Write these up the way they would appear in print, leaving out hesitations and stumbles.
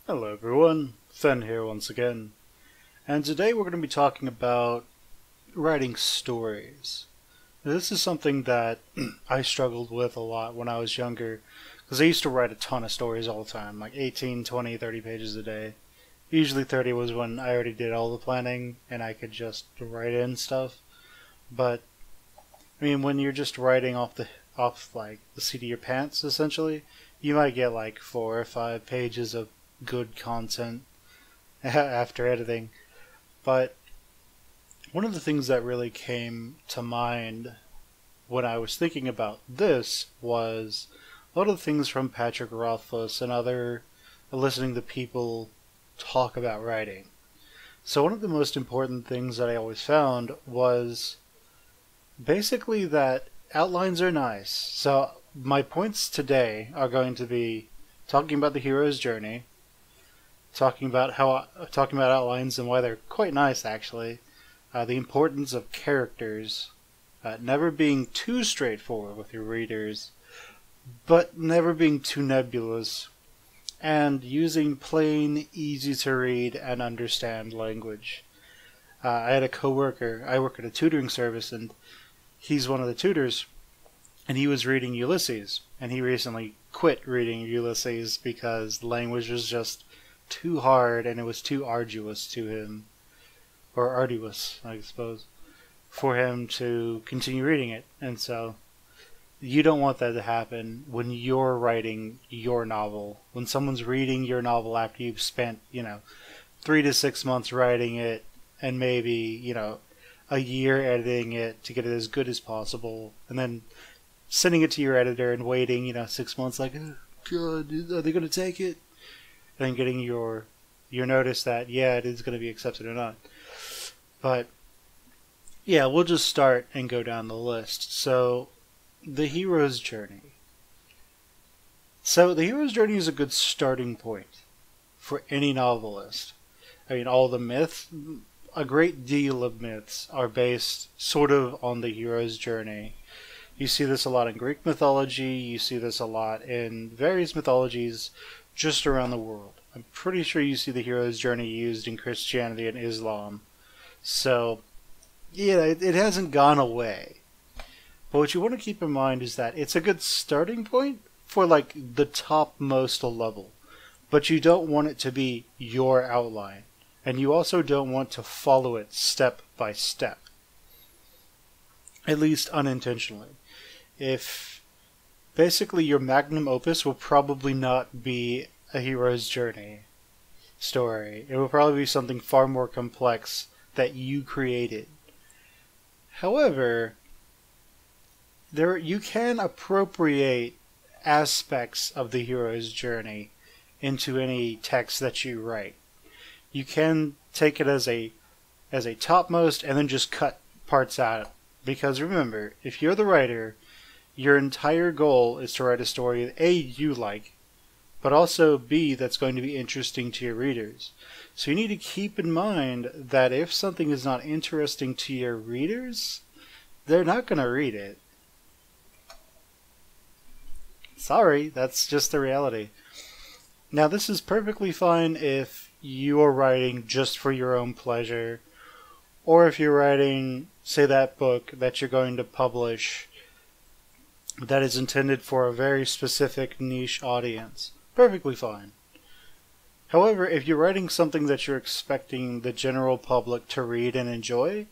Hello everyone, Fen here once again, and today we're going to be talking about writing stories. Now, this is something that I struggled with a lot when I was younger, because I used to write a ton of stories all the time, like 18, 20, 30 pages a day. Usually 30 was when I already did all the planning and I could just write in stuff, but I mean when you're just writing off like the seat of your pants essentially, you might get like 4 or 5 pages of good content after editing. But one of the things that really came to mind when I was thinking about this was a lot of things from Patrick Rothfuss and other listening to people talk about writing. So one of the most important things that I always found was basically that outlines are nice. So my points today are going to be talking about the hero's journey, talking about outlines and why they're quite nice actually. The importance of characters, never being too straightforward with your readers, but never being too nebulous, and using plain, easy to read and understand language. I had a coworker. I work at a tutoring service, and he's one of the tutors, and he was reading Ulysses, and he recently quit reading Ulysses because the language was just too hard and it was too arduous to him, or arduous, I suppose, for him to continue reading it. And so you don't want that to happen when you're writing your novel. When someone's reading your novel after you've spent, 3 to 6 months writing it and maybe, a year editing it to get it as good as possible, and then sending it to your editor and waiting, 6 months like, oh, God, are they going to take it? And then getting your notice that, yeah, it is going to be accepted or not. But, yeah, we'll just start and go down the list. So, the hero's journey. So, the hero's journey is a good starting point for any novelist. I mean, all the myths, a great deal of myths are based sort of on the hero's journey. You see this a lot in Greek mythology, you see this a lot in various mythologies just around the world. I'm pretty sure you see the hero's journey used in Christianity and Islam. So, yeah, it hasn't gone away. But what you want to keep in mind is that it's a good starting point for like the topmost level. But you don't want it to be your outline. And you also don't want to follow it step by step. At least unintentionally. If basically your magnum opus will probably not be a hero's journey story. It will probably be something far more complex that you created. However, you can appropriate aspects of the hero's journey into any text that you write. You can take it as a topmost and then just cut parts out. Because remember, if you're the writer, your entire goal is to write a story that A, you like, but also B, that's going to be interesting to your readers. So you need to keep in mind that if something is not interesting to your readers, they're not going to read it. Sorry, that's just the reality. Now, this is perfectly fine if you are writing just for your own pleasure, or if you're writing, say, that book that you're going to publish that is intended for a very specific niche audience. Perfectly fine. However, if you're writing something that you're expecting the general public to read and enjoy,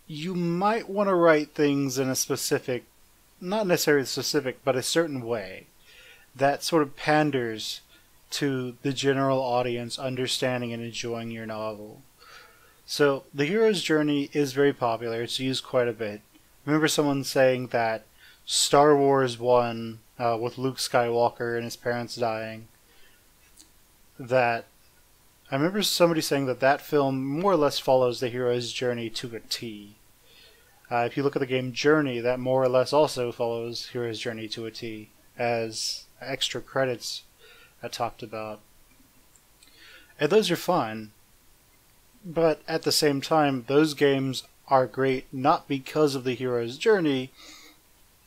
you might want to write things in a specific, not necessarily specific, but a certain way that sort of panders to the general audience understanding and enjoying your novel. So, the hero's journey is very popular. It's used quite a bit. I remember someone saying that Star Wars 1, with Luke Skywalker and his parents dying, that I remember somebody saying that film more or less follows the hero's journey to a T. If you look at the game Journey, that more or less also follows hero's journey to a T, as extra credits I talked about. And those are fun, but at the same time, those games are great not because of the hero's journey,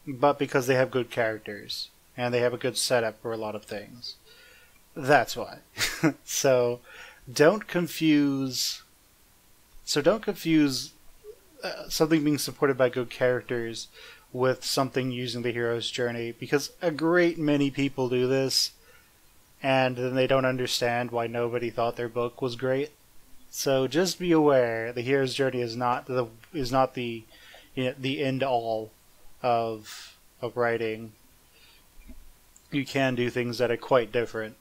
but because they have good characters, and they have a good setup for a lot of things. That's why. So don't confuse. Don't confuse something being supported by good characters with something using the hero's journey, because a great many people do this, and then they don't understand why nobody thought their book was great. So just be aware, the hero's journey is not the the end all of writing. You can do things that are quite different.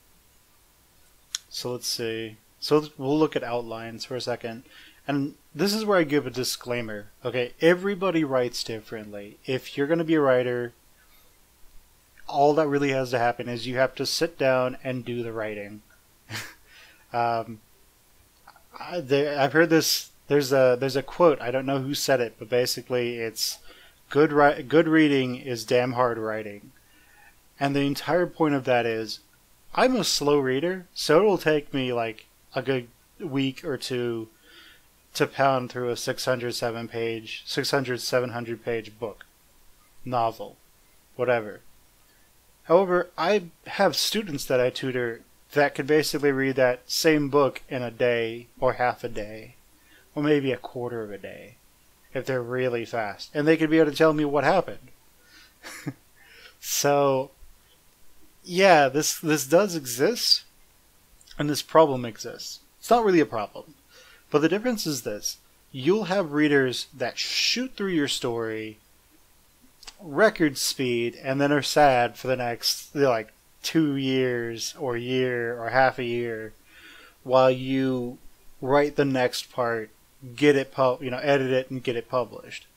So let's see. So we'll look at outlines for a second. And this is where I give a disclaimer. Okay, everybody writes differently. If you're going to be a writer, all that really has to happen is you have to sit down and do the writing. I've heard this. There's a quote. I don't know who said it, but basically it's good reading is damn hard writing. And the entire point of that is, I'm a slow reader, so it'll take me like a good week or two to pound through a 600, 700 page book, novel, whatever. However, I have students that I tutor that could basically read that same book in a day or half a day, or maybe a quarter of a day, if they're really fast. And they could be able to tell me what happened. So, yeah, this does exist, and this problem exists. It's not really a problem. But the difference is this. You'll have readers that shoot through your story record speed and then are sad for the next 2 years or year or half a year while you write the next part, get it edit it and get it published.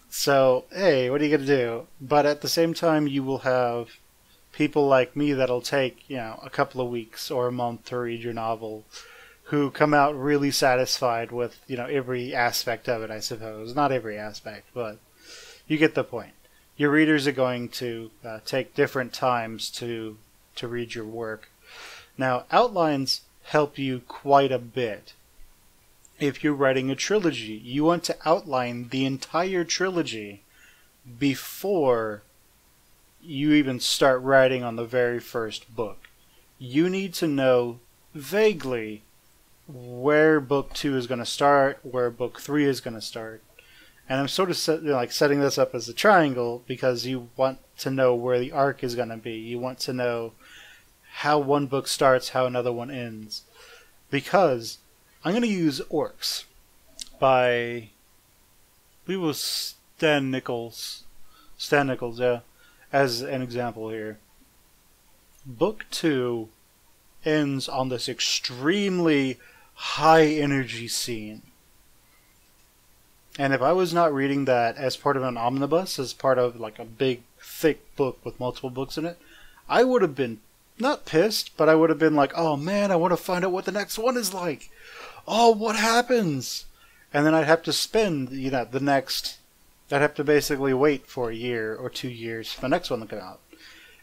So, hey, what are you going to do? But at the same time, you will have people like me that'll take, a couple of weeks or a month to read your novel, who come out really satisfied with, every aspect of it, I suppose. Not every aspect, but you get the point. Your readers are going to take different times to read your work. Now, outlines help you quite a bit. If you're writing a trilogy, you want to outline the entire trilogy before you even start writing on the very first book. You need to know vaguely where book 2 is going to start, where book 3 is going to start. And I'm sort of setting this up as a triangle because you want to know where the arc is going to be. You want to know how one book starts, how another one ends. Because I'm going to use Orcs by, I believe it was Stan Nichols, yeah, as an example here. Book 2 ends on this extremely high energy scene. And if I was not reading that as part of an omnibus, as part of a big thick book with multiple books in it, I would have been not pissed, but I would have been like, oh man, I want to find out what the next one is like. Oh, what happens? And then I'd have to spend, I'd have to basically wait for a year or 2 years for the next one to come out.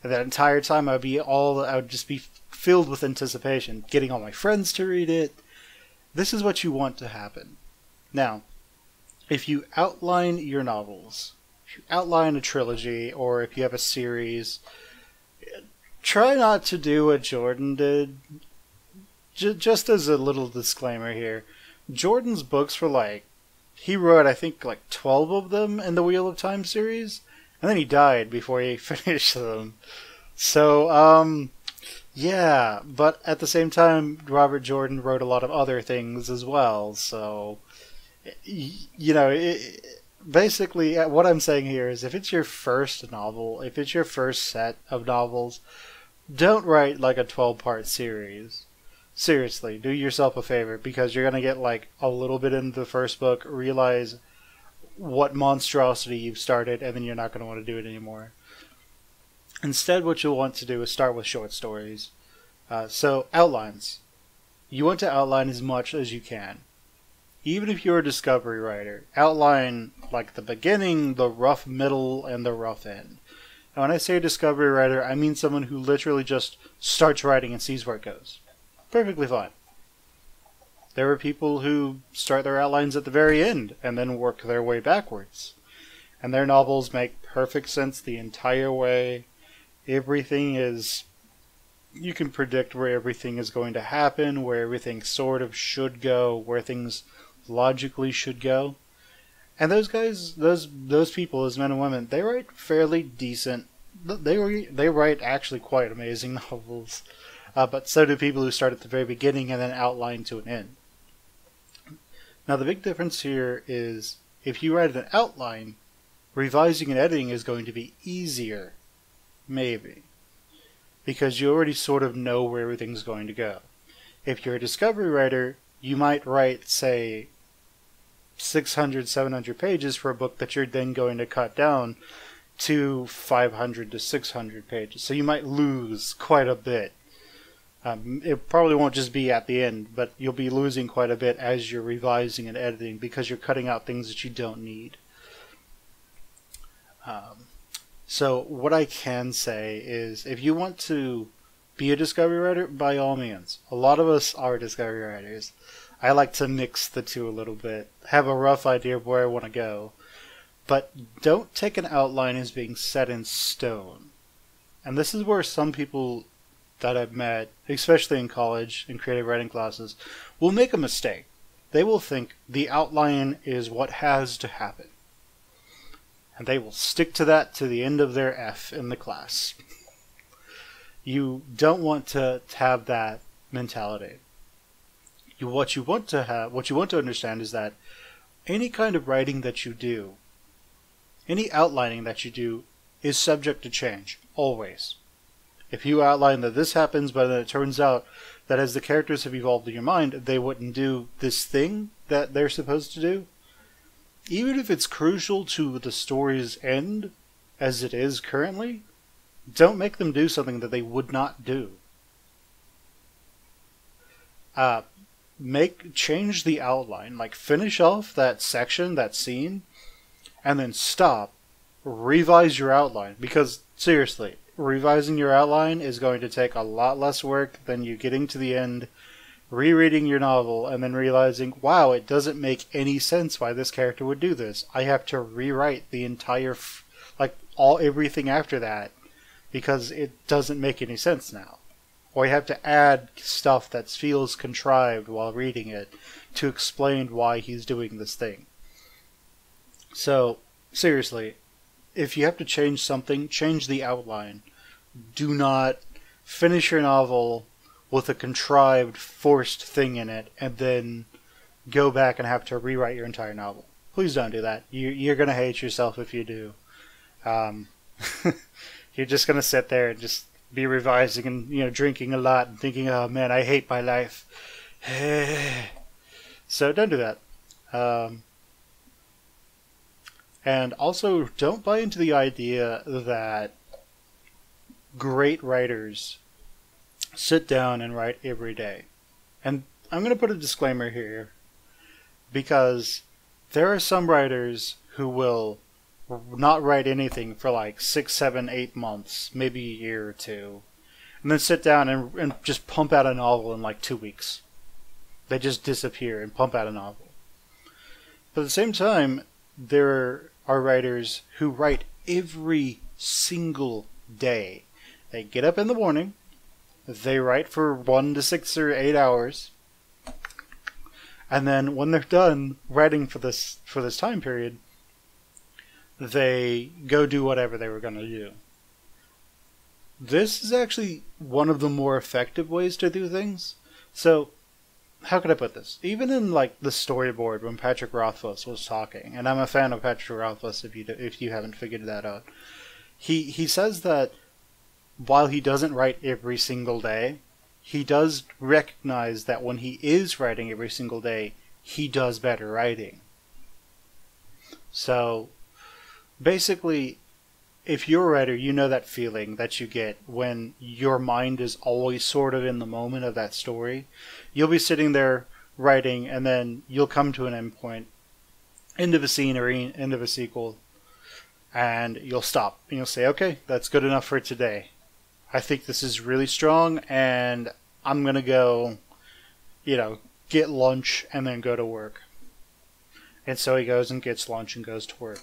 And that entire time I would just be filled with anticipation, getting all my friends to read it. This is what you want to happen. Now, if you outline your novels, if you outline a trilogy, or if you have a series, try not to do what Jordan did. Just as a little disclaimer here, Jordan's books were he wrote, I think, 12 of them in the Wheel of Time series, and then he died before he finished them. So, yeah, but at the same time, Robert Jordan wrote a lot of other things as well, so, basically, what I'm saying here is if it's your first novel, if it's your first set of novels, don't write a 12-part series. Seriously, do yourself a favor, because you're going to get a little bit into the first book, realize what monstrosity you've started, and then you're not going to want to do it anymore. Instead, what you'll want to do is start with short stories. So, outlines. You want to outline as much as you can. Even if you're a discovery writer, outline the beginning, the rough middle, and the rough end. And when I say discovery writer, I mean someone who literally just starts writing and sees where it goes. Perfectly fine. There are people who start their outlines at the very end and then work their way backwards. And their novels make perfect sense the entire way. Everything is you can predict where everything is going to happen, where everything sort of should go, where things logically should go. And those guys, those people, those men and women, they write fairly decent. They write actually quite amazing novels. But so do people who start at the very beginning and then outline to an end. Now the big difference here is if you write an outline, revising and editing is going to be easier, maybe, because you already sort of know where everything's going to go. If you're a discovery writer, you might write, say, 600, 700 pages for a book that you're then going to cut down to 500 to 600 pages. So you might lose quite a bit. It probably won't just be at the end, but you'll be losing quite a bit as you're revising and editing because you're cutting out things that you don't need. So what I can say is if you want to be a discovery writer, by all means. A lot of us are discovery writers. I like to mix the two a little bit, have a rough idea of where I want to go. But don't take an outline as being set in stone. And this is where some people that I've met, especially in college, in creative writing classes, will make a mistake. They will think the outline is what has to happen. And they will stick to that to the end of their F in the class. You don't want to have that mentality. What you want to understand is that any kind of writing that you do, any outlining that you do, is subject to change, always. If you outline that this happens, but then it turns out that as the characters have evolved in your mind, they wouldn't do this thing that they're supposed to do, even if it's crucial to the story's end, as it is currently, don't make them do something that they would not do. Change the outline, like finish off that section, that scene, and then stop, revise your outline, because seriously, revising your outline is going to take a lot less work than you getting to the end, rereading your novel, and then realizing, wow, it doesn't make any sense why this character would do this. I have to rewrite the entire, everything after that, because it doesn't make any sense now. Or you have to add stuff that feels contrived while reading it to explain why he's doing this thing. So, seriously, if you have to change something, change the outline. Do not finish your novel with a contrived, forced thing in it, and then go back and have to rewrite your entire novel. Please don't do that. You're going to hate yourself if you do. You're just going to sit there and just be revising and drinking a lot and thinking, oh man, I hate my life. So don't do that. And also, don't buy into the idea that great writers sit down and write every day. And I'm going to put a disclaimer here, because there are some writers who will not write anything for like 6, 7, 8 months, maybe a year or two, and then sit down and just pump out a novel in like 2 weeks. They just disappear and pump out a novel. But at the same time, there are writers who write every single day. They get up in the morning, they write for 1 to 6 or 8 hours, and then when they're done writing for this time period, they go do whatever they were going to do. This is actually one of the more effective ways to do things. So, how could I put this? Even in like the storyboard when Patrick Rothfuss was talking, and I'm a fan of Patrick Rothfuss if you haven't figured that out, he says that while he doesn't write every single day, he does recognize that when he is writing every single day, he does better writing. So, basically, if you're a writer, you know that feeling that you get when your mind is always sort of in the moment of that story. You'll be sitting there writing, and then you'll come to an end point, end of a scene or end of a sequel, and you'll stop. And you'll say, okay, that's good enough for today. I think this is really strong, and I'm going to go, get lunch and then go to work. And so he goes and gets lunch and goes to work.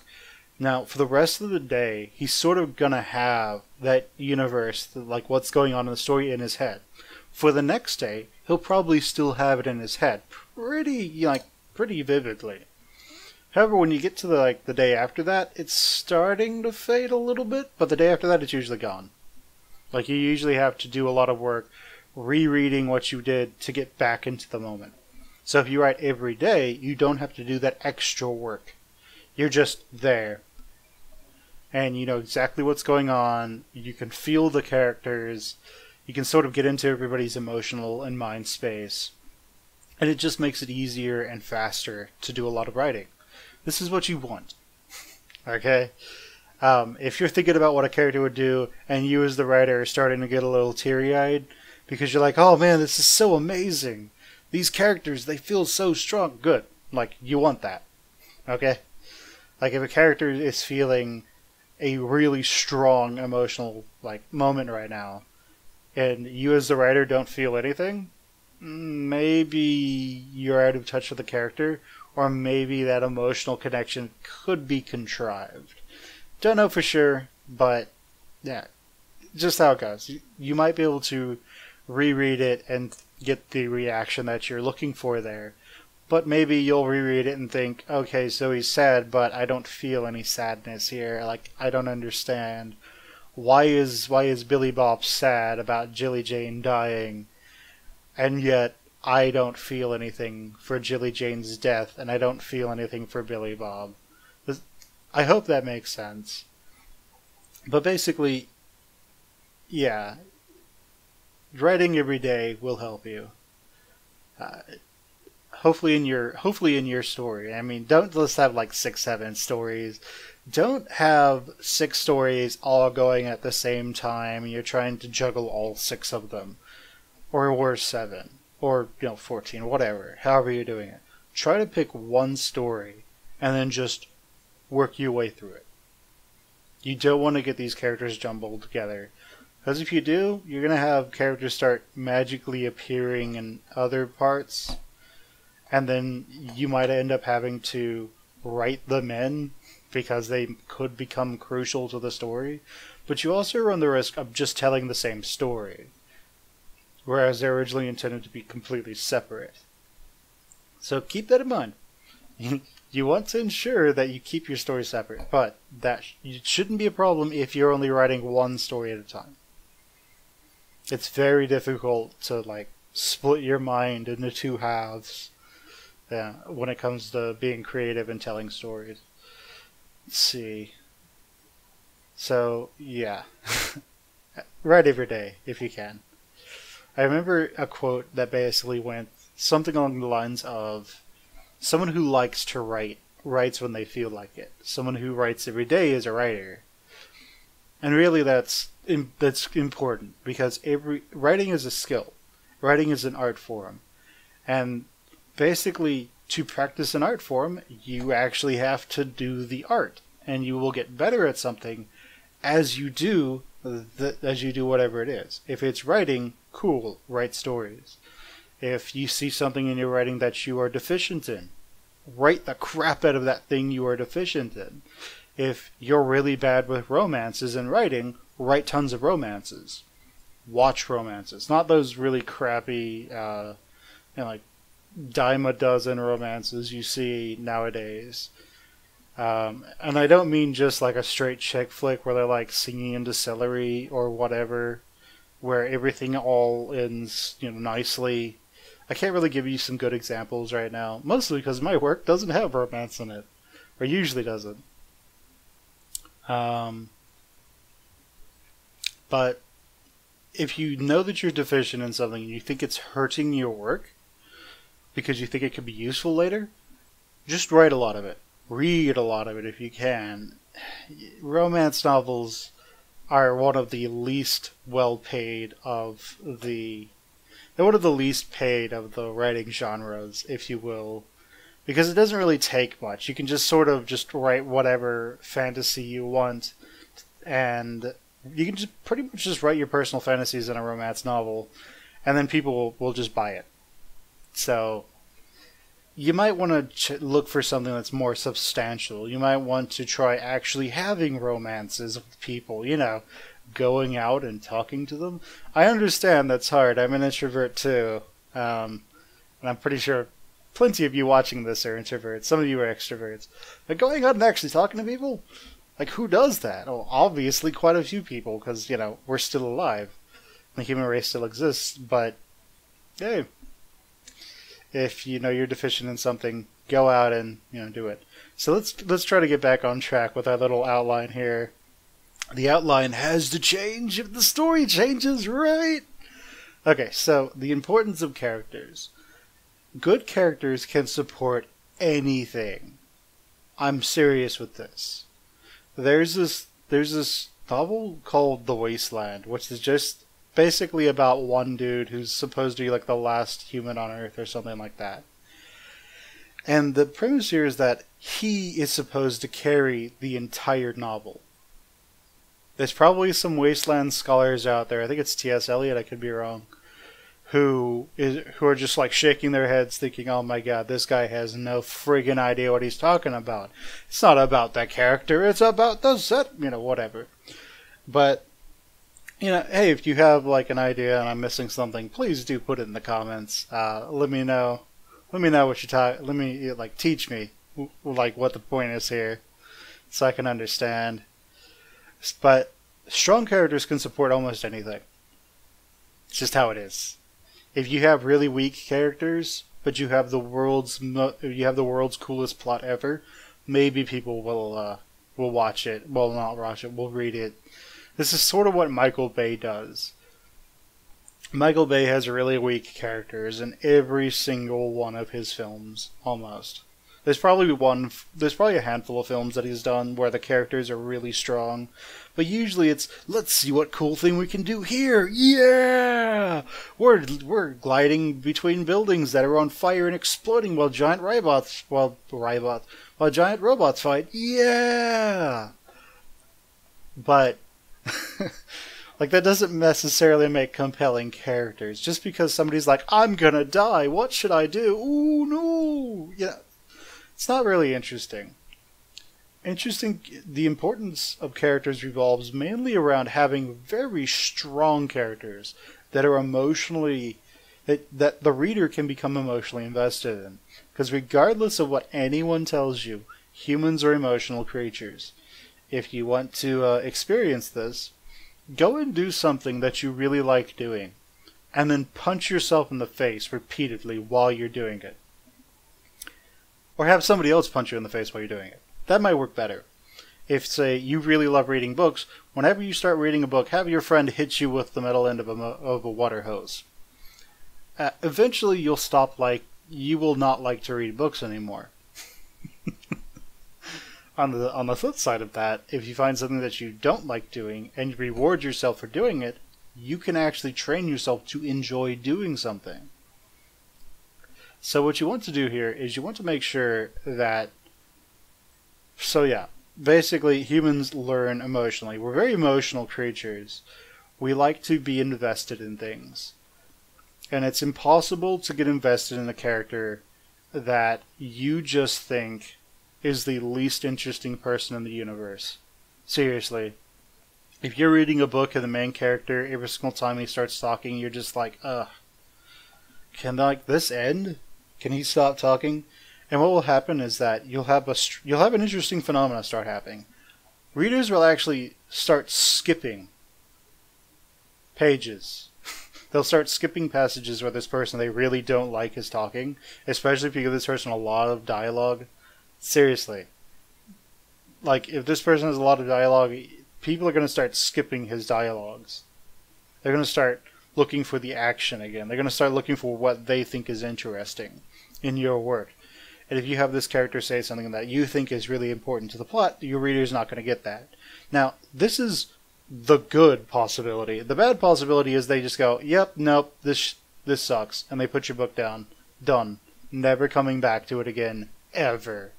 Now, for the rest of the day, he's sort of gonna have that universe, like what's going on in the story, in his head. For the next day, he'll probably still have it in his head, pretty vividly. However, when you get to the day after that, it's starting to fade a little bit, but the day after that, it's usually gone. Like, you usually have to do a lot of work rereading what you did to get back into the moment. So if you write every day, you don't have to do that extra work. You're just there. And you know exactly what's going on. You can feel the characters. You can sort of get into everybody's emotional and mind space. And it just makes it easier and faster to do a lot of writing. This is what you want. Okay? If you're thinking about what a character would do, and you as the writer are starting to get a little teary-eyed, because you're like, oh man, this is so amazing. These characters, they feel so strong. Good. Like, you want that. Okay? Like, if a character is feeling a really strong emotional moment right now, and you as the writer don't feel anything, maybe you're out of touch with the character, or maybe that emotional connection could be contrived. Don't know for sure, but yeah, just how it goes. You might be able to reread it and get the reaction that you're looking for there, but maybe you'll reread it and think, okay, so he's sad, but I don't feel any sadness here. Like, I don't understand. Why is Billy Bob sad about Jilly Jane dying, and yet I don't feel anything for Jilly Jane's death, and I don't feel anything for Billy Bob. I hope that makes sense. But basically, yeah, writing every day will help you. Hopefully in your story. I mean, don't just have 6, 7 stories. Don't have 6 stories all going at the same time and you're trying to juggle all 6 of them. Or 7. Or 14, whatever. However you're doing it. Try to pick one story and then just work your way through it. You don't want to get these characters jumbled together. Because if you do, you're going to have characters start magically appearing in other parts. And then you might end up having to write them in because they could become crucial to the story. But you also run the risk of just telling the same story, whereas they're originally intended to be completely separate. So keep that in mind. You want to ensure that you keep your story separate, but that shouldn't be a problem if you're only writing one story at a time. It's very difficult to split your mind into 2 halves. Yeah, when it comes to being creative and telling stories. Let's see. So, yeah. Write every day, if you can. I remember a quote that basically went something along the lines of, someone who likes to write, writes when they feel like it. Someone who writes every day is a writer. And really that's important, because writing is a skill. Writing is an art form. And basically, to practice an art form, you actually have to do the art, and you will get better at something as you do whatever it is. If it's writing, cool, write stories. If you see something in your writing that you are deficient in, write the crap out of that thing you are deficient in. If you're really bad with romances and writing, write tons of romances. Watch romances, not those really crappy, dime a dozen romances you see nowadays. And I don't mean just a straight chick flick where they're singing into celery or whatever, where everything all ends nicely. I can't really give you some good examples right now, mostly because my work doesn't have romance in it, or usually doesn't. But if you know that you're deficient in something and you think it's hurting your work, because you think it could be useful later, just write a lot of it. Read a lot of it if you can. Romance novels are one of the least well paid of the... They're one of the least paid of the writing genres, if you will. Because it doesn't really take much. You can just sort of just write whatever fantasy you want, and you can just pretty much just write your personal fantasies in a romance novel, and then people will just buy it. So, you might want to look for something that's more substantial. You might want to try actually having romances with people, going out and talking to them. I understand that's hard. I'm an introvert too. And I'm pretty sure plenty of you watching this are introverts. Some of you are extroverts. But going out and actually talking to people? Like, who does that? Well, obviously quite a few people, because, we're still alive. The human race still exists, but, hey, if you're deficient in something, go out and do it. So let's try to get back on track with our little outline here. The outline has to change if the story changes, right? Okay, so the importance of characters. Good characters can support anything. I'm serious with this. There's this novel called The Wasteland, which is just basically about one dude who's supposed to be like the last human on Earth or something like that. And the premise here is that he is supposed to carry the entire novel. There's probably some Wasteland scholars out there, I think it's T.S. Eliot, I could be wrong, who are just like shaking their heads thinking, oh my god, this guy has no friggin' idea what he's talking about. It's not about that character, it's about the set, whatever. But hey, if you have like an idea and I'm missing something, please do put it in the comments. Let me know. Let me know what you talk. Let me teach me what the point is here, so I can understand. But strong characters can support almost anything. It's just how it is. If you have really weak characters, but you have the world's coolest plot ever, maybe people will watch it. Well, not watch it. Will read it. This is sort of what Michael Bay does. Michael Bay has really weak characters in every single one of his films, almost. There's probably a handful of films that he's done where the characters are really strong, but usually it's, let's see what cool thing we can do here, yeah! We're gliding between buildings that are on fire and exploding while giant robots fight, yeah! But that doesn't necessarily make compelling characters. Just because somebody's like, I'm gonna die, what should I do? Ooh, no! It's not really interesting. The importance of characters revolves mainly around having very strong characters that are that the reader can become emotionally invested in. Because regardless of what anyone tells you, humans are emotional creatures. If you want to experience this, go and do something that you really like doing, and then punch yourself in the face repeatedly while you're doing it. Or have somebody else punch you in the face while you're doing it. That might work better. If, say, you really love reading books, whenever you start reading a book, have your friend hit you with the metal end of a water hose. Eventually you'll stop you will not like to read books anymore. On the flip side of that, if you find something that you don't like doing and you reward yourself for doing it, you can actually train yourself to enjoy doing something. So what you want to do here is you want to make sure that... So yeah, basically humans learn emotionally. We're very emotional creatures. We like to be invested in things. And it's impossible to get invested in a character that you just think is the least interesting person in the universe. Seriously. If you're reading a book and the main character, every single time he starts talking, you're just like, ugh. Can this end? Can he stop talking? And what will happen is that you'll have an interesting phenomenon start happening. Readers will actually start skipping pages. They'll start skipping passages where this person they really don't like is talking, especially if you give this person a lot of dialogue. Seriously. If this person has a lot of dialogue, people are going to start skipping his dialogues. They're going to start looking for the action again. They're going to start looking for what they think is interesting in your work. And if you have this character say something that you think is really important to the plot, your reader's not going to get that. Now, this is the good possibility. The bad possibility is they just go, yep, nope, this sucks, and they put your book down. Done. Never coming back to it again. Ever.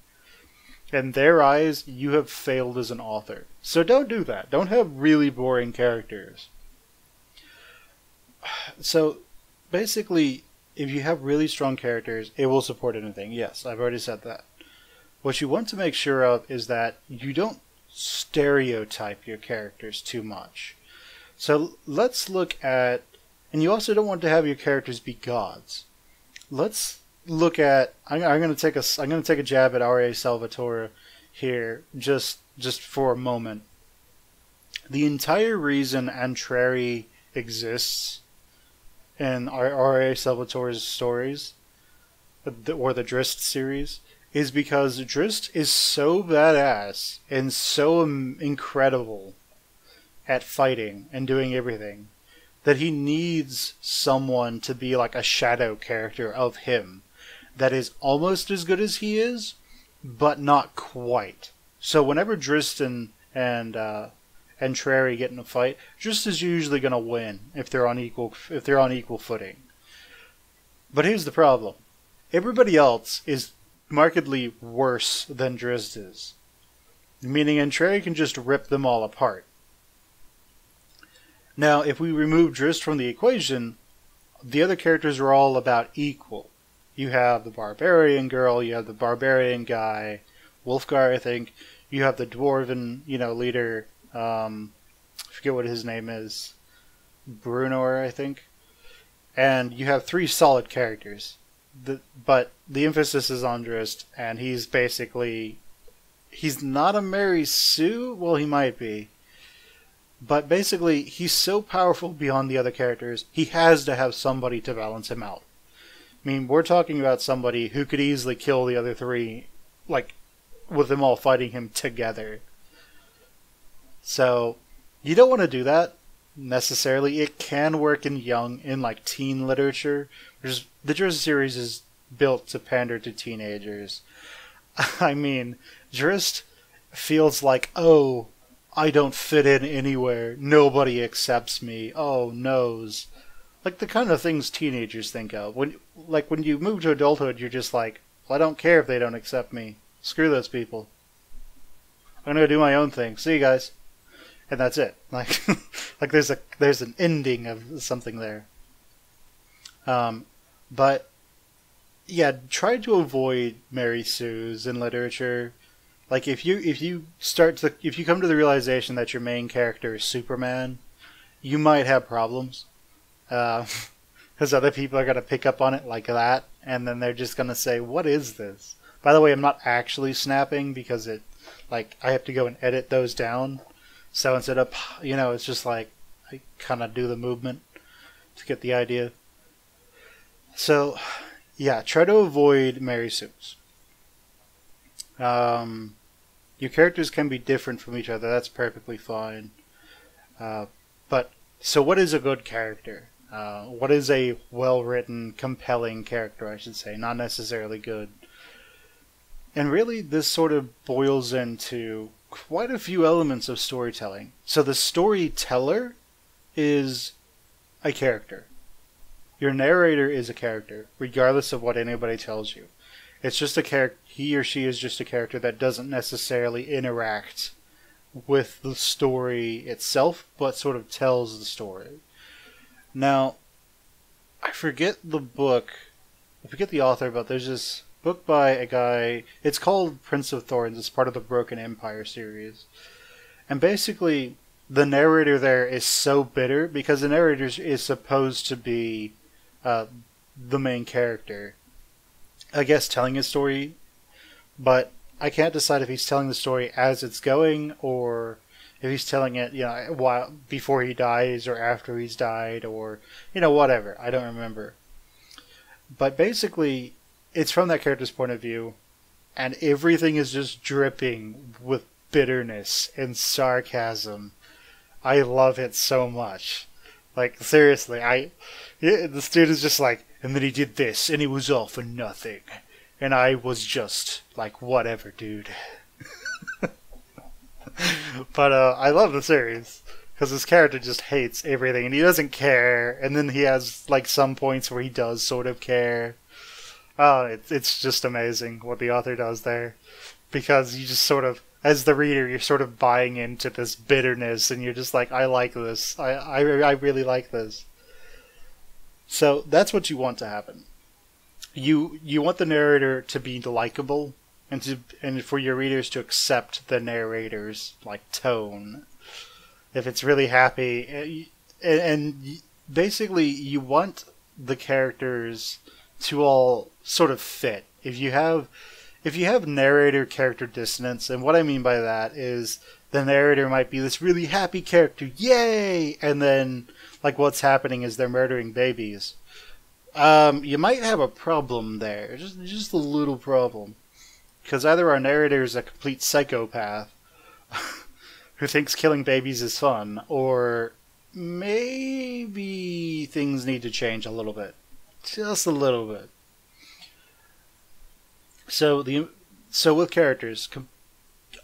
In their eyes, you have failed as an author. So don't do that. Don't have really boring characters. So, basically, if you have really strong characters, it will support anything. Yes, I've already said that. What you want to make sure of is that you don't stereotype your characters too much. So let's look at, and you also don't want to have your characters be gods. Let's look at. I'm going to take a jab at R.A. Salvatore here, just for a moment. The entire reason Antrari exists in R.A. Salvatore's stories, or the Drizzt series, is because Drizzt is so badass and so incredible at fighting and doing everything that he needs someone to be like a shadow character of him that is almost as good as he is, but not quite. So whenever Drizzt and Trary get in a fight, Drizzt is usually going to win if they're on equal footing. But here's the problem: everybody else is markedly worse than Drizzt is, meaning Antrari can just rip them all apart. Now, if we remove Drizzt from the equation, the other characters are all about equal. You have the barbarian girl, you have the barbarian guy, Wolfgar, I think. You have the dwarven, leader. I forget what his name is. Brunor, I think. And you have 3 solid characters. But the emphasis is on Drizzt, and he's not a Mary Sue. Well, he might be. But basically, he's so powerful beyond the other characters, he has to have somebody to balance him out. I mean, we're talking about somebody who could easily kill the other 3, with them all fighting him together. So, you don't want to do that, necessarily. It can work in teen literature. The Drizzt series is built to pander to teenagers. I mean, Drizzt feels like, oh, I don't fit in anywhere. Nobody accepts me. Oh, noes. Like the kind of things teenagers think of. When you move to adulthood, you're just like, well, I don't care if they don't accept me. Screw those people. I'm gonna go do my own thing. See you guys. And that's it. Like there's an ending of something there. But yeah, try to avoid Mary Sues in literature. Like if you come to the realization that your main character is Superman, you might have problems, because other people are gonna pick up on it like that, and then they're just gonna say, "What is this?" By the way, I'm not actually snapping because I have to go and edit those down. So instead of it's just like I kind of do the movement to get the idea. So yeah, try to avoid Mary Sues. Your characters can be different from each other. That's perfectly fine. So what is a good character? What is a well-written, compelling character, I should say? Not necessarily good. And really, this sort of boils into quite a few elements of storytelling. So the storyteller is a character. Your narrator is a character, regardless of what anybody tells you. It's just a character. He or she is just a character that doesn't necessarily interact with the story itself, but sort of tells the story. Now, I forget the author, but there's this book by a guy. It's called Prince of Thorns. It's part of the Broken Empire series. And basically, the narrator there is so bitter because the narrator is supposed to be the main character, I guess, telling his story, but I can't decide if he's telling the story as it's going or if he's telling it, while before he dies or after he's died or whatever. I don't remember. But basically, it's from that character's point of view, and everything is just dripping with bitterness and sarcasm. I love it so much. Like, seriously, this dude is just like, and then he did this, and it was all for nothing. And I was just like, whatever, dude. But I love the series, because this character just hates everything, and he doesn't care, and then he has, like, some points where he does sort of care. It's just amazing what the author does there, because you just sort of, as the reader, you're sort of buying into this bitterness, and you're just like, I like this. I really like this. So that's what you want to happen. You want the narrator to be likable, and for your readers to accept the narrator's like tone. If it's really happy, and basically you want the characters to all sort of fit. If you have narrator character dissonance, and what I mean by that is the narrator might be this really happy character, yay, and then like what's happening is they're murdering babies. You might have a problem there, just a little problem, because either our narrator is a complete psychopath who thinks killing babies is fun, or maybe things need to change a little bit, just a little bit. So with characters,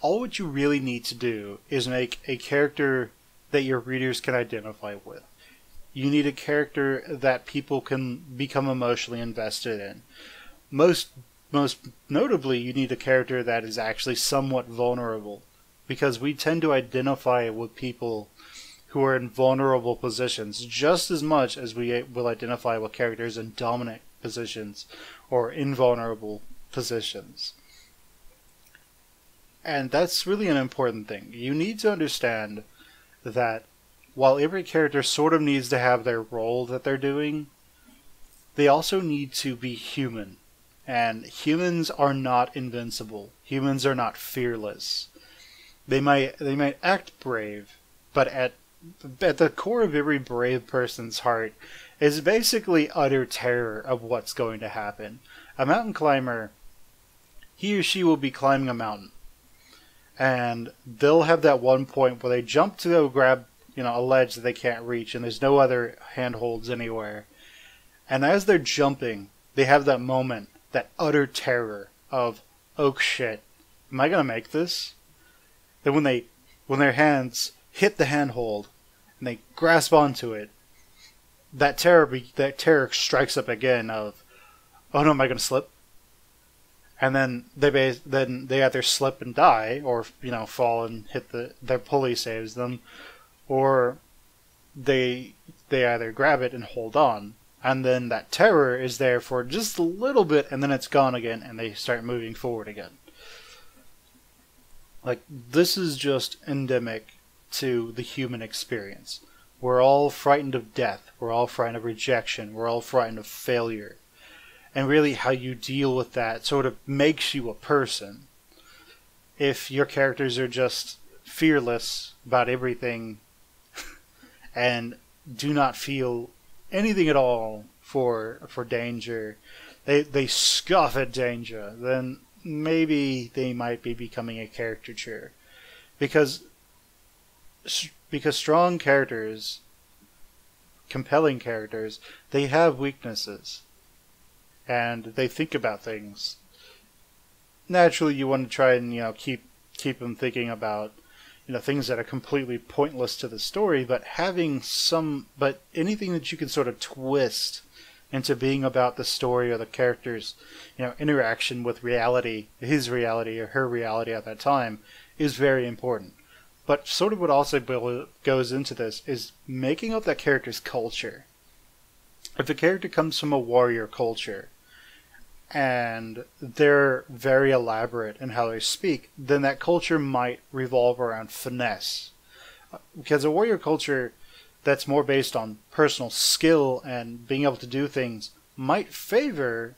all what you really need to do is make a character that your readers can identify with. You need a character that people can become emotionally invested in. Most most notably, you need a character that is actually somewhat vulnerable, because we tend to identify with people who are in vulnerable positions just as much as we will identify with characters in dominant positions or invulnerable positions. And that's really an important thing. You need to understand that while every character sort of needs to have their role that they're doing, they also need to be human. And humans are not invincible. Humans are not fearless. They might act brave, but at the core of every brave person's heart is basically utter terror of what's going to happen. A mountain climber, he or she will be climbing a mountain, and they'll have that one point where they jump to go grab, a ledge that they can't reach, and there's no other handholds anywhere. And as they're jumping, they have that moment, that utter terror of, oh shit, am I gonna make this? Then when their hands hit the handhold and they grasp onto it, that terror strikes up again of, oh no, am I gonna slip? And then they either slip and die, or fall and hit their pulley saves them, or they either grab it and hold on, and then that terror is there for just a little bit, and then it's gone again, and they start moving forward again. Like, this is just endemic to the human experience. We're all frightened of death. We're all frightened of rejection. We're all frightened of failure. And really, how you deal with that sort of makes you a person. If your characters are just fearless about everything and do not feel anything at all for danger, they scoff at danger, then maybe they might be becoming a caricature. Because strong characters, compelling characters, they have weaknesses. And they think about things. Naturally, you want to try and keep them thinking about things that are completely pointless to the story, but anything that you can sort of twist into being about the story or the character's interaction with reality, his reality or her reality at that time, is very important. But sort of what also goes into this is making up that character's culture. If a character comes from a warrior culture, and they're very elaborate in how they speak, then that culture might revolve around finesse. Because a warrior culture that's more based on personal skill and being able to do things might favor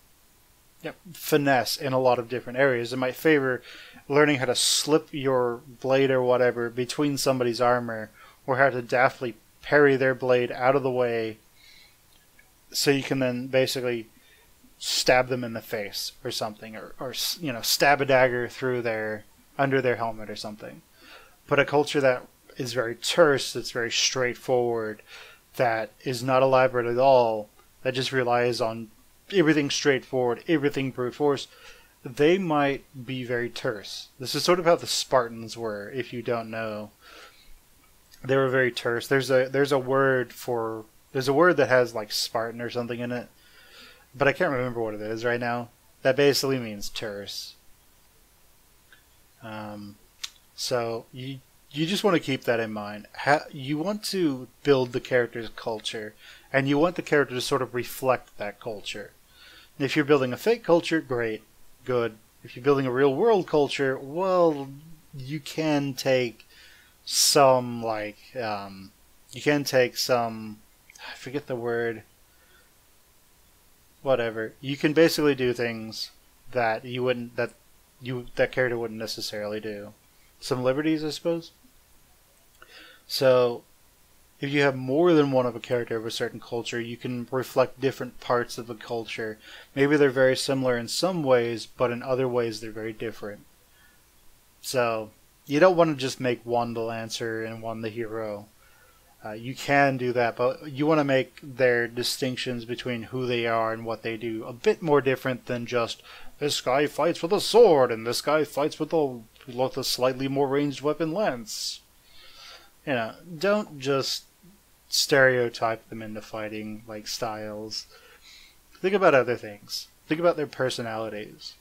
finesse in a lot of different areas. It might favor learning how to slip your blade or whatever between somebody's armor, or how to daftly parry their blade out of the way so you can then basically stab them in the face or something, or stab a dagger through under their helmet or something. But a culture that is very terse, that's very straightforward, that is not elaborate at all, that just relies on everything straightforward, everything brute force, they might be very terse. This is sort of how the Spartans were, if you don't know. They were very terse. There's a word that has like Spartan or something in it, but I can't remember what it is right now. That basically means terse. So you just want to keep that in mind. You want to build the character's culture And you want the character to sort of reflect that culture. And if you're building a fake culture, great, good. If you're building a real world culture, well, you can take some, like, you can take some, I forget the word, whatever. You can basically do things that you wouldn't, that character wouldn't necessarily do. Some liberties, I suppose. So, if you have more than one of a character of a certain culture, you can reflect different parts of the culture. Maybe they're very similar in some ways, but in other ways they're very different. So, you don't want to just make one the Lancer and one the hero. You can do that, but you want to make their distinctions between who they are and what they do a bit more different than just, this guy fights with a sword and this guy fights with a slightly more ranged weapon lance. You know, don't just stereotype them into fighting like styles. Think about other things. Think about their personalities.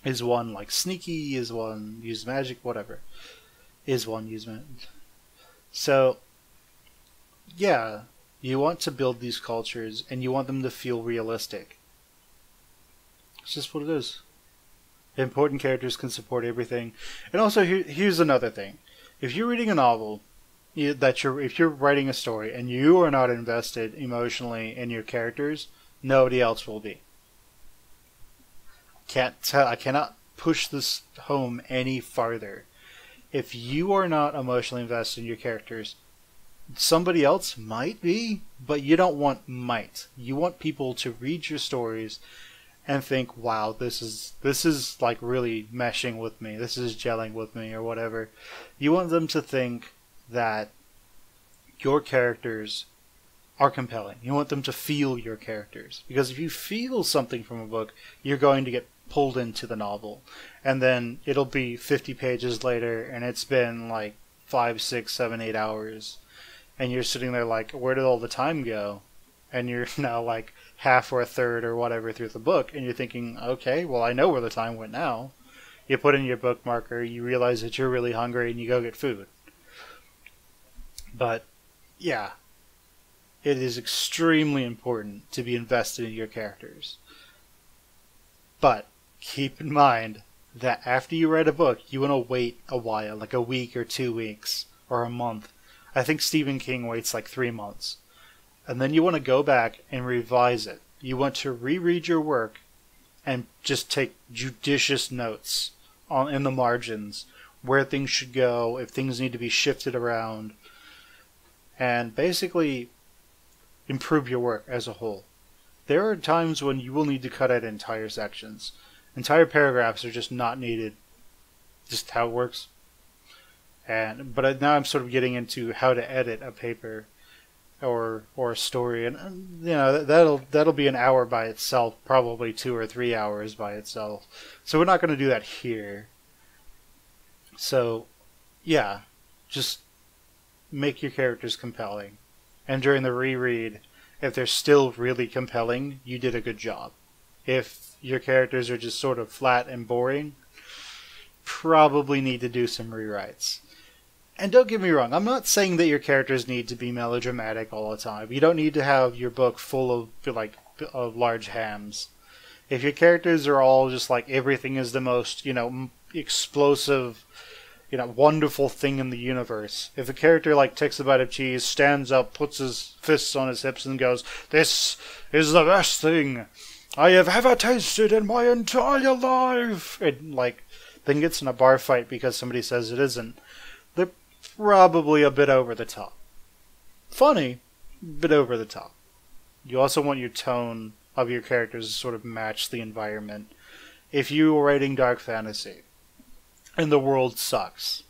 Is one like sneaky? Is one use magic? Whatever. Is one use magic? So, yeah, you want to build these cultures and you want them to feel realistic. It's just what it is. Important characters can support everything. And also, here's another thing. If you're reading a novel, if you're writing a story and you are not invested emotionally in your characters, nobody else will be. I cannot push this home any farther. If you are not emotionally invested in your characters, somebody else might be, but you don't want might. You want people to read your stories and think, wow, this is like really meshing with me. This is gelling with me or whatever. You want them to think that your characters are compelling. You want them to feel your characters. Because if you feel something from a book, you're going to get pulled into the novel. And then it'll be 50 pages later and it's been like 5, 6, 7, 8 hours. And you're sitting there like, where did all the time go? And you're now like half or a third or whatever through the book. And you're thinking, okay, well, I know where the time went now. You put in your bookmarker, you realize that you're really hungry, and you go get food. But, yeah, it is extremely important to be invested in your characters. But keep in mind that after you write a book, you want to wait a while, like a week or 2 weeks or a month. I think Stephen King waits like 3 months. And then you want to go back and revise it. You want to reread your work and just take judicious notes in the margins, where things should go, if things need to be shifted around, and basically improve your work as a whole. There are times when you will need to cut out entire sections. Entire paragraphs are just not needed. Just how it works. But now I'm sort of getting into how to edit a paper or a story, and you know that'll be an hour by itself, probably 2 or 3 hours by itself. So we're not going to do that here. So, yeah, just make your characters compelling, and during the reread, if they're still really compelling, you did a good job. If your characters are just sort of flat and boring, probably need to do some rewrites. And don't get me wrong, I'm not saying that your characters need to be melodramatic all the time. You don't need to have your book full of large hams. If your characters are all just like everything is the most, explosive, wonderful thing in the universe. If a character like takes a bite of cheese, stands up, puts his fists on his hips and goes, "This is the best thing I have ever tasted in my entire life," and then gets in a bar fight because somebody says it isn't, they're probably a bit over the top. Funny, but over the top. You also want your tone of your characters to sort of match the environment. If you are writing dark fantasy and the world sucks,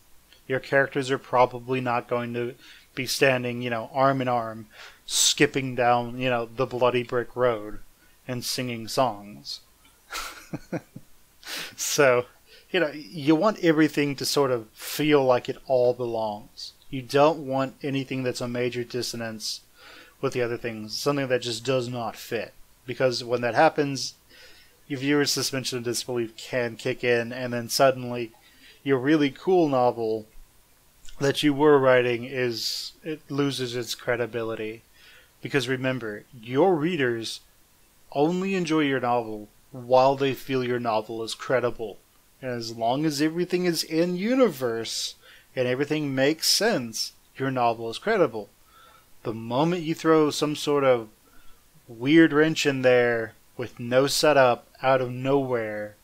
your characters are probably not going to be standing, arm in arm, skipping down, the bloody brick road and singing songs. So, you want everything to sort of feel like it all belongs. You don't want anything that's a major dissonance with the other things, something that just does not fit. Because when that happens, your viewer's suspension of disbelief can kick in, and then suddenly your really cool novel that you were writing it loses its credibility. Because remember, your readers only enjoy your novel while they feel your novel is credible. And as long as everything is in universe and everything makes sense, your novel is credible. The moment you throw some sort of weird wrench in there with no setup out of nowhere,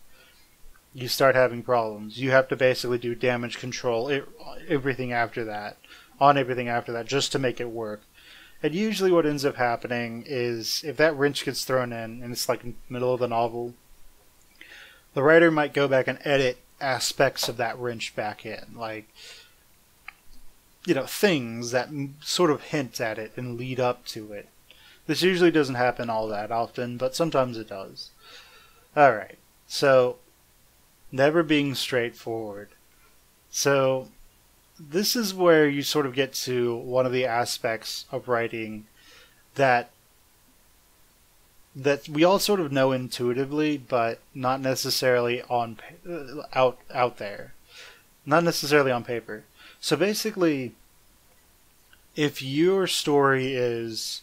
you start having problems. You have to basically do damage control everything after that, on everything after that, just to make it work. And usually what ends up happening is if that wrench gets thrown in and it's like in the middle of the novel, the writer might go back and edit aspects of that wrench back in, like, you know, things that sort of hint at it and lead up to it. This usually doesn't happen all that often, but sometimes it does. Alright, so never being straightforward. So this is where you sort of get to one of the aspects of writing that we all sort of know intuitively, but not necessarily out there, not necessarily on paper. So basically, if your story is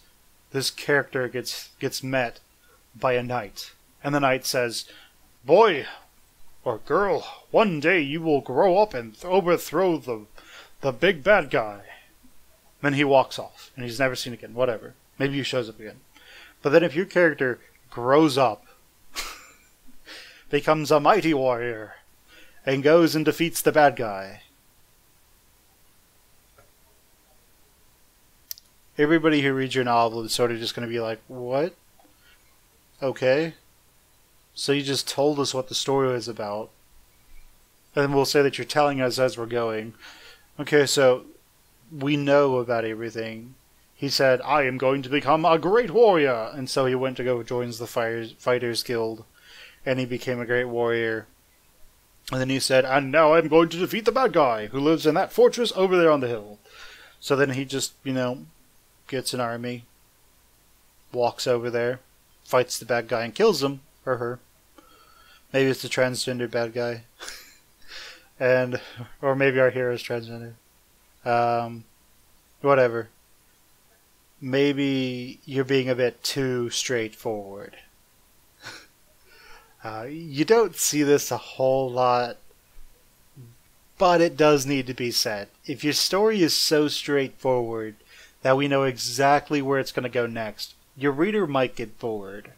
this character gets met by a knight, and the knight says, "Boy or girl, one day you will grow up and overthrow the big bad guy." Then he walks off, and he's never seen again. Whatever. Maybe he shows up again. But then if your character grows up, becomes a mighty warrior, and goes and defeats the bad guy, everybody who reads your novel is sort of just going to be like, what? Okay. So you just told us what the story was about. And we'll say that you're telling us as we're going. Okay, so we know about everything. He said, "I am going to become a great warrior." And so he went to go joins the Fighters Guild. And he became a great warrior. And then he said, "And now I'm going to defeat the bad guy who lives in that fortress over there on the hill." So then he just, gets an army, walks over there, fights the bad guy and kills him, or her. Maybe it's the transgender bad guy. Or maybe our hero is transgender. Whatever. Maybe you're being a bit too straightforward. You don't see this a whole lot, but it does need to be said. If your story is so straightforward that we know exactly where it's going to go next, your reader might get bored.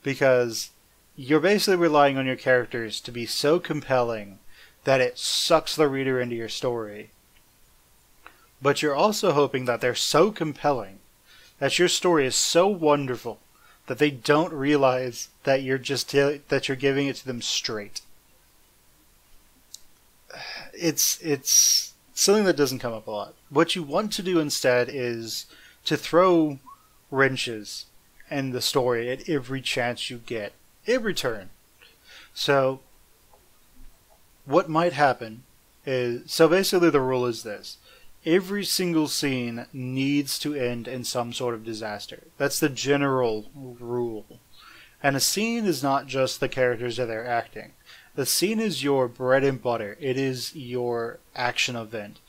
Because you're basically relying on your characters to be so compelling that it sucks the reader into your story. But you're also hoping that they're so compelling, that your story is so wonderful, that they don't realize that you're giving it to them straight. It's something that doesn't come up a lot. What you want to do instead is to throw wrenches in the story at every chance you get, every turn. So what might happen is, so basically the rule is this: every single scene needs to end in some sort of disaster. That's the general rule. And a scene is not just the characters that they're acting. The scene is your bread and butter. It is your action event.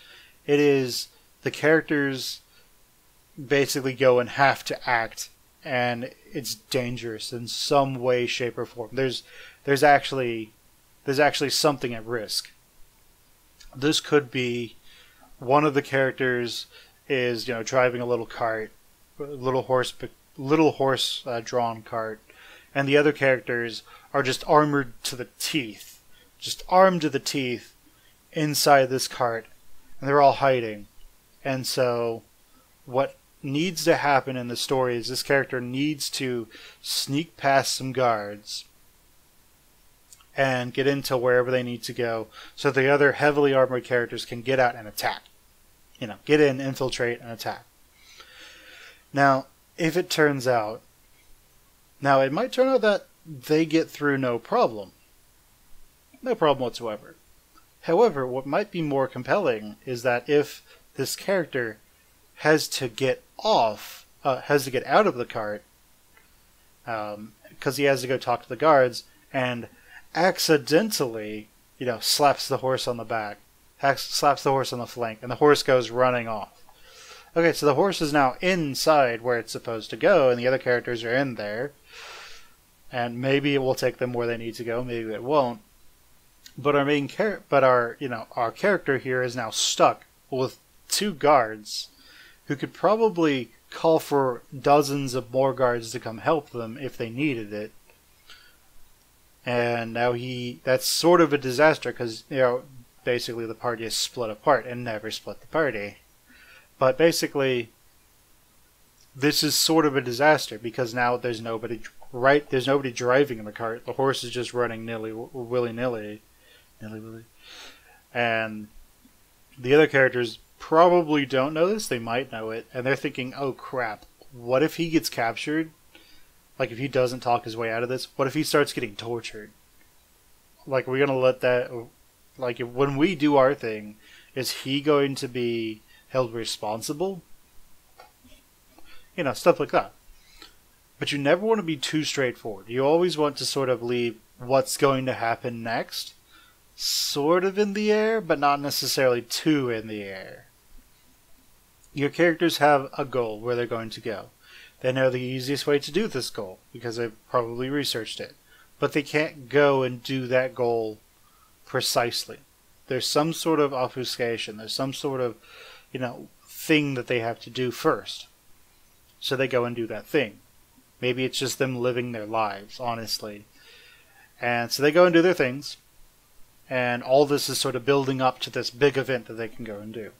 It is the characters basically go and have to act, and it's dangerous in some way, shape, or form. There's actually something at risk. This could be one of the characters is driving a little cart, little horse drawn cart, and the other characters are just armed to the teeth inside this cart, and they're all hiding. And so what needs to happen in the story is this character needs to sneak past some guards and get into wherever they need to go so the other heavily armored characters can get out and attack. Get in, infiltrate, and attack. Now, if it turns out... Now, it might turn out that they get through no problem. No problem whatsoever. However, what might be more compelling is that if this character has to get out of the cart, because he has to go talk to the guards, and accidentally, slaps the horse on the back, slaps the horse on the flank, and the horse goes running off. Okay, so the horse is now inside where it's supposed to go, and the other characters are in there. And maybe it will take them where they need to go, maybe it won't. But our character here is now stuck with two guards who could probably call for dozens of more guards to come help them if they needed it. And now that's sort of a disaster because, basically the party is split apart and never split the party. But basically, this is sort of a disaster because now there's nobody driving in the cart. The horse is just running willy-nilly. And the other characters probably don't know this. They might know it. And they're thinking, oh crap, what if he gets captured? Like, if he doesn't talk his way out of this, what if he starts getting tortured? Like, we're going to let that... Like, when we do our thing, is he going to be held responsible? Stuff like that. But you never want to be too straightforward. You always want to sort of leave what's going to happen next sort of in the air, but not necessarily too in the air. Your characters have a goal where they're going to go. They know the easiest way to do this goal because they've probably researched it. But they can't go and do that goal precisely. There's some sort of obfuscation. There's some sort of, thing that they have to do first. So they go and do that thing. Maybe it's just them living their lives, honestly. And so they go and do their things. And all this is sort of building up to this big event that they can go and do.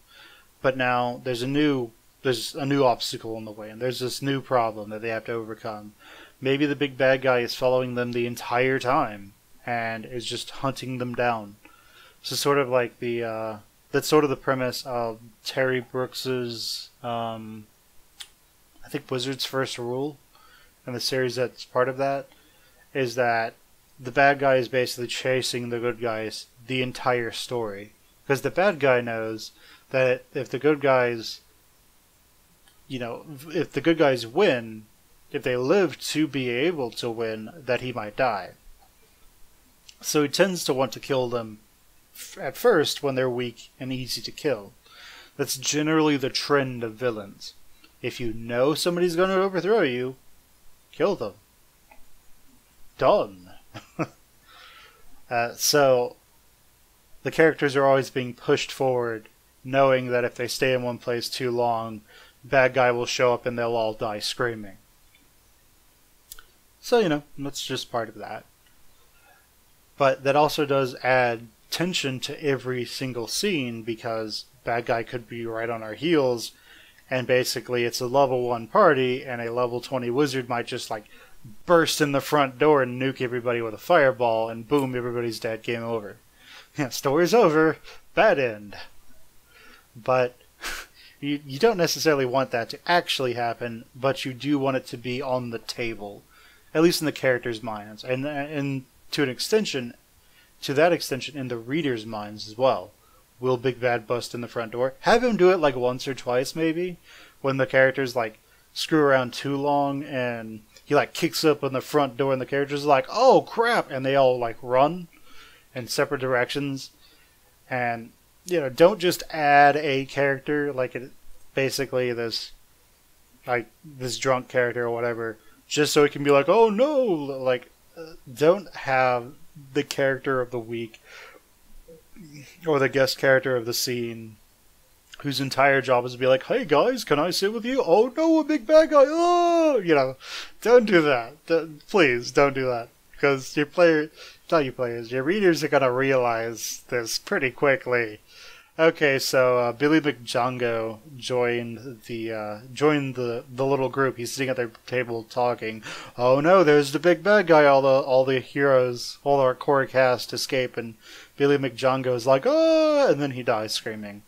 But now there's a new obstacle in the way, and there's this new problem that they have to overcome. Maybe the big bad guy is following them the entire time and is just hunting them down. So sort of like that's sort of the premise of Terry Brooks's I think Wizard's First Rule, and the series that's part of that is that the bad guy is basically chasing the good guys the entire story. Because the bad guy knows that if the good guys win, if they live to be able to win, that he might die. So he tends to want to kill them at first when they're weak and easy to kill. That's generally the trend of villains. If you know somebody's going to overthrow you, kill them. Done. So the characters are always being pushed forward, knowing that if they stay in one place too long, bad guy will show up and they'll all die screaming. So, that's just part of that. But that also does add tension to every single scene because bad guy could be right on our heels, and basically it's a level 1 party and a level 20 wizard might just burst in the front door and nuke everybody with a fireball, and boom, everybody's dead, game over. Yeah, story's over, bad end. But you don't necessarily want that to actually happen, but you do want it to be on the table, at least in the characters' minds, and to that extension in the readers' minds as well. Will Big Bad bust in the front door? Have him do it once or twice maybe, when the characters screw around too long and he kicks up on the front door and the characters are oh crap, and they all run in separate directions. And don't just add a character basically this drunk character or whatever just so it can be oh no, don't have the character of the week or the guest character of the scene whose entire job is to be hey guys, can I sit with you? Oh no, a big bad guy! Oh, don't do that. Please don't do that, because your readers are gonna realize this pretty quickly. Okay, so Billy McJongo joined the little group. He's sitting at their table talking. Oh no, there's the big bad guy! All the heroes, all our core cast escape, and Billy McJongo is oh, and then he dies screaming.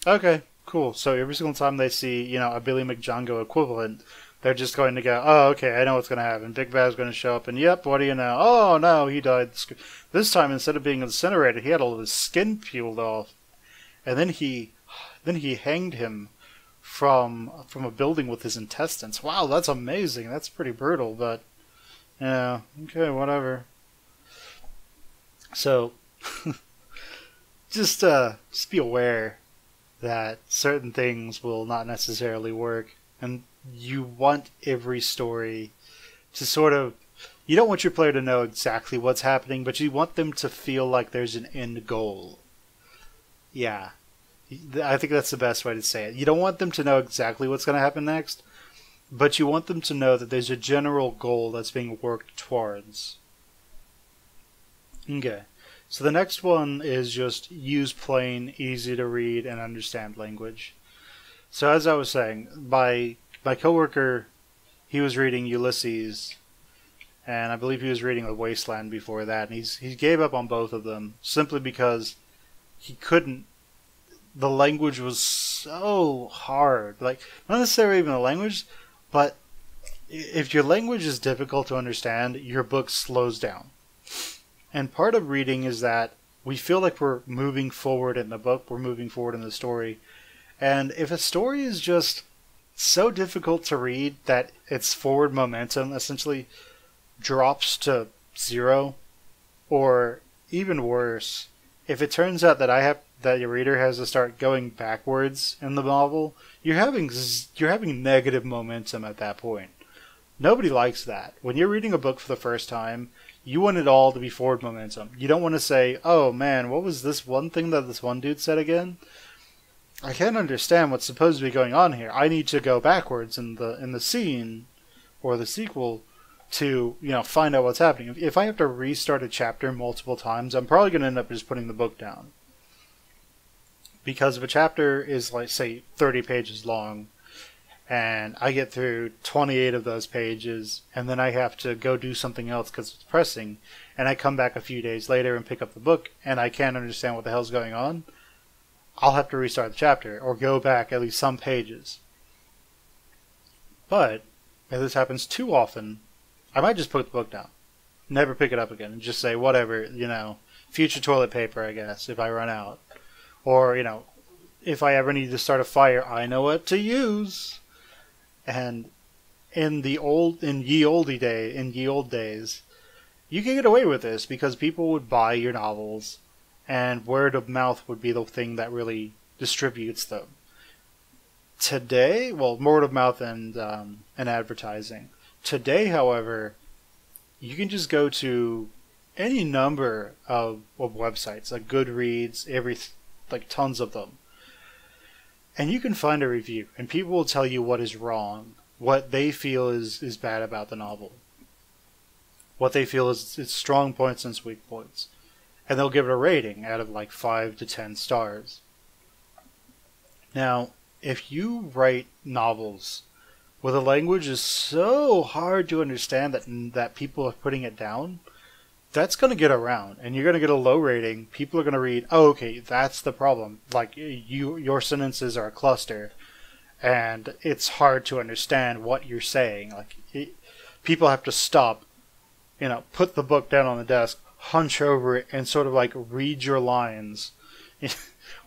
Okay, cool. So every single time they see, a Billy McJongo equivalent, they're just going to go, oh, okay, I know what's going to happen. Big Bad's going to show up, and yep, what do you know? Oh, no, he died. This time, instead of being incinerated, he had all of his skin peeled off. And then he hanged him from a building with his intestines. Wow, that's amazing. That's pretty brutal, but, yeah, okay, whatever. So, just be aware that certain things will not necessarily work, and you want every story to sort of, you don't want your player to know exactly what's happening, but you want them to feel like there's an end goal. Yeah, I think that's the best way to say it. You don't want them to know exactly what's going to happen next, but you want them to know that there's a general goal that's being worked towards. Okay, so the next one is just use plain, easy to read and understand language. So as I was saying, my coworker, he was reading Ulysses, and I believe he was reading The Wasteland before that, and he gave up on both of them simply because he couldn't. The language was so hard. Like, not necessarily even the language, but if your language is difficult to understand, your book slows down. And part of reading is that we feel like we're moving forward in the book, we're moving forward in the story. And if a story is just so difficult to read that its forward momentum essentially drops to zero, or even worse, if it turns out that your reader has to start going backwards in the novel, you're having negative momentum at that point. Nobody likes that. When you're reading a book for the first time, you want it all to be forward momentum. You don't want to say, "Oh man, what was this one thing that this one dude said again? I can't understand what's supposed to be going on here. I need to go backwards in the scene or the sequel to, find out what's happening." If I have to restart a chapter multiple times, I'm probably going to end up just putting the book down. Because if a chapter is, like, say, 30 pages long, and I get through 28 of those pages, and then I have to go do something else because it's pressing, and I come back a few days later and pick up the book, and I can't understand what the hell's going on, I'll have to restart the chapter, or go back at least some pages. But, if this happens too often, I might just put the book down. Never pick it up again, and just say, whatever, future toilet paper, I guess, if I run out. Or, if I ever need to start a fire, I know what to use. And in ye old days, you can get away with this because people would buy your novels, and word of mouth would be the thing that really distributes them. Today, well, word of mouth and advertising. Today, however, you can just go to any number of websites, like Goodreads, tons of them. And you can find a review, and people will tell you what is wrong, what they feel is bad about the novel, what they feel is its strong points and weak points. And they'll give it a rating out of 5 to 10 stars. Now, if you write novels where the language is so hard to understand that people are putting it down, that's going to get around, and you're going to get a low rating. People are going to read, "Oh, okay, that's the problem. Your sentences are a cluster, and it's hard to understand what you're saying." People have to stop, put the book down on the desk, hunch over it, and sort of read your lines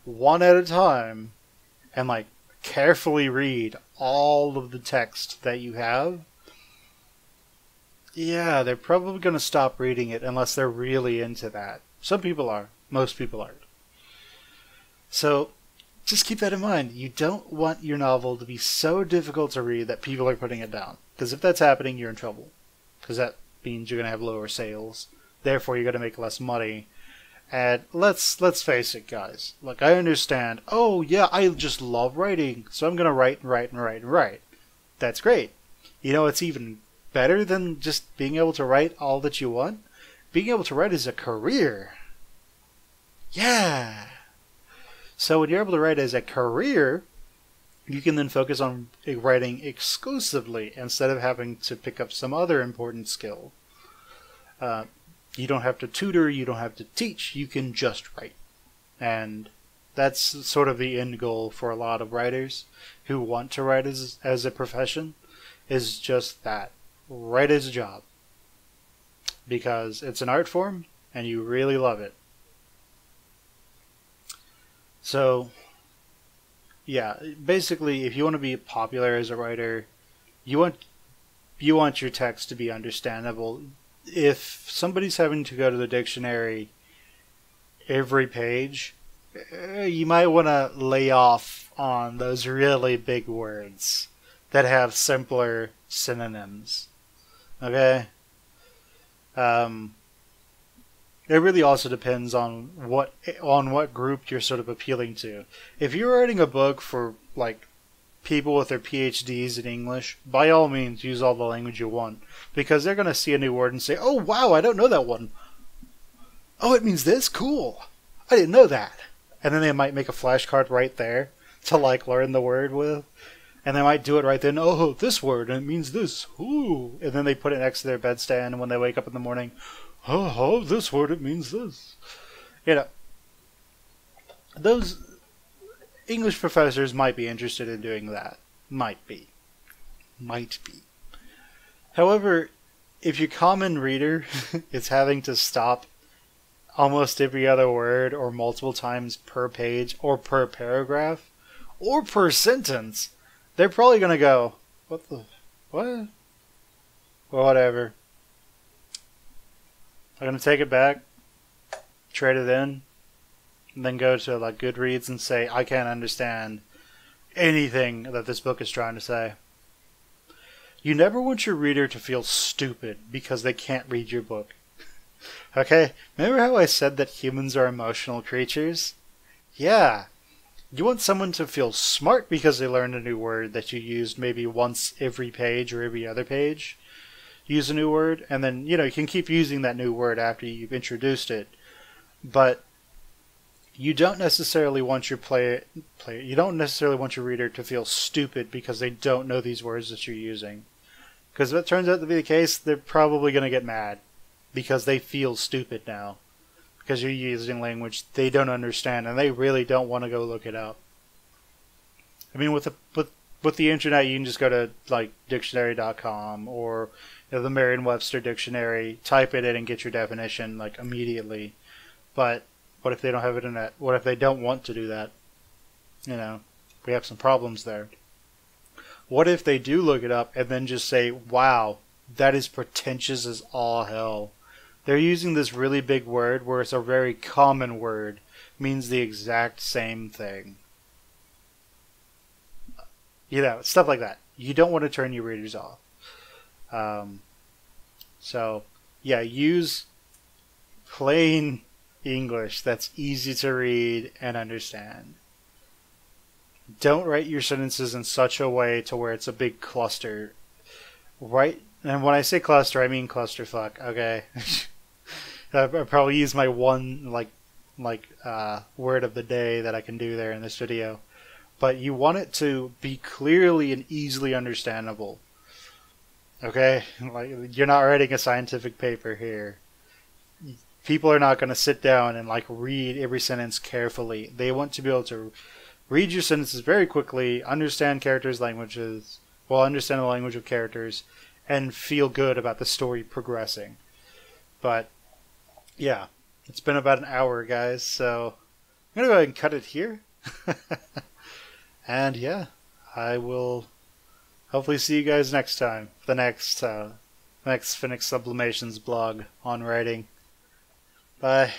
one at a time, and carefully read all of the text that you have. Yeah, they're probably going to stop reading it unless they're really into that. Some people are. Most people aren't. So, just keep that in mind. You don't want your novel to be so difficult to read that people are putting it down. Because if that's happening, you're in trouble. Because that means you're going to have lower sales. Therefore, you're going to make less money. And let's face it, guys. I understand. Oh, yeah, I just love writing. So I'm going to write and write and write and write. That's great. It's even better than just being able to write all that you want. Being able to write is a career. Yeah. So when you're able to write as a career, you can then focus on writing exclusively instead of having to pick up some other important skill. You don't have to tutor, you don't have to teach, you can just write. And that's sort of the end goal for a lot of writers who want to write as a profession, is just that. Write as a job. Because it's an art form, and you really love it. So, yeah, basically, if you want to be popular as a writer, you want your text to be understandable. If somebody's having to go to the dictionary every page, you might want to lay off on those really big words that have simpler synonyms. Okay? It really also depends on what group you're sort of appealing to. If you're writing a book for like people with their PhDs in English, by all means use all the language you want, because they're going to see a new word and say, "Oh wow, I don't know that one. Oh, it means this? Cool. I didn't know that." And then they might make a flashcard right there to like learn the word with. And they might do it right then. "Oh, this word, and it means this. Ooh." And then they put it next to their bedstand, and when they wake up in the morning, "Oh, this word, it means this." You know, those English professors might be interested in doing that. Might be. Might be. However, if your common reader is having to stop almost every other word or multiple times per page or per paragraph or per sentence, they're probably going to go, "What the... what?" Well, whatever. I'm going to take it back, trade it in, and then go to like Goodreads and say, "I can't understand anything that this book is trying to say." You never want your reader to feel stupid because they can't read your book. Okay? Remember how I said that humans are emotional creatures? Yeah. You want someone to feel smart because they learned a new word that you used maybe once every page or every other page. Use a new word, and then, you can keep using that new word after you've introduced it. But you don't necessarily want your you don't necessarily want your reader to feel stupid because they don't know these words that you're using. Because if it turns out to be the case, they're probably going to get mad because they feel stupid now. Because you're using language they don't understand, and they really don't want to go look it up. I mean, with the internet, you can just go to like dictionary.com or the Merriam-Webster dictionary, type it in, and get your definition like immediately. But what if they don't have internet? What if they don't want to do that? We have some problems there. What if they do look it up and then just say, "Wow, that is pretentious as all hell. They're using this really big word where it's a very common word, means the exact same thing." Stuff like that. You don't want to turn your readers off. Use plain English that's easy to read and understand. Don't write your sentences in such a way to where it's a big cluster. Right? And when I say cluster, I mean clusterfuck, okay? I probably use my one word of the day that I can do there in this video. But you want it to be clearly and easily understandable. Okay? Like, you're not writing a scientific paper here. People are not going to sit down and read every sentence carefully. They want to be able to read your sentences very quickly, understand characters' languages, understand the language of characters, and feel good about the story progressing. But yeah, it's been about an hour, guys, so I'm going to go ahead and cut it here. And yeah, I will hopefully see you guys next time for the next Fennec Sublimations blog on writing. Bye.